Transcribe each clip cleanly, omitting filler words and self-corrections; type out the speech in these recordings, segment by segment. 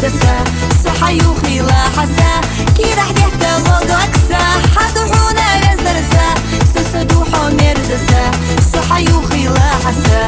مرزسة صحي وخيلة حسا كي راح ديحتا لودو أكسا حدو حونا رزرسا سسدوحو مرزسة صحي وخيلة حسا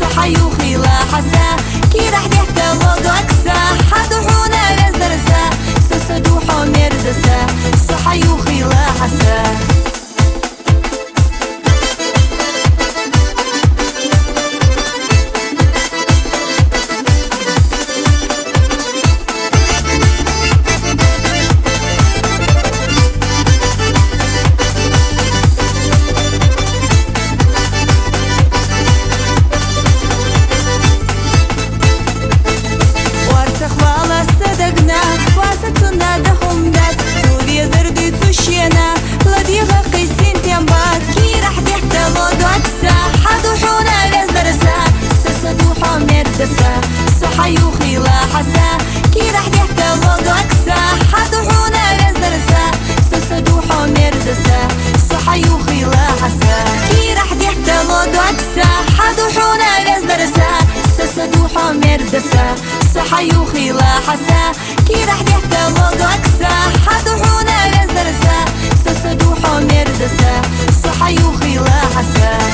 صحي وخيلة حسا كي راح ديحتا لودو أكسا حدو حونا رزرسا سسدوحو مرزسا صحي وخيلة حسا صحي وخيلة حسا كي راح ديحتا لودو أكسا حدو حونا رزرسا سسدوحو مرزسا صحي وخيلة حسا كي راح ديحتا لودو أكسا حدو حونا رزرسا سسدوحو مرزسا صحي وخيلة حسا كي راح ديحتا لودو أكسا حدو حونا رزرسا سسدوحو مرزسا صحي وخيلة حسا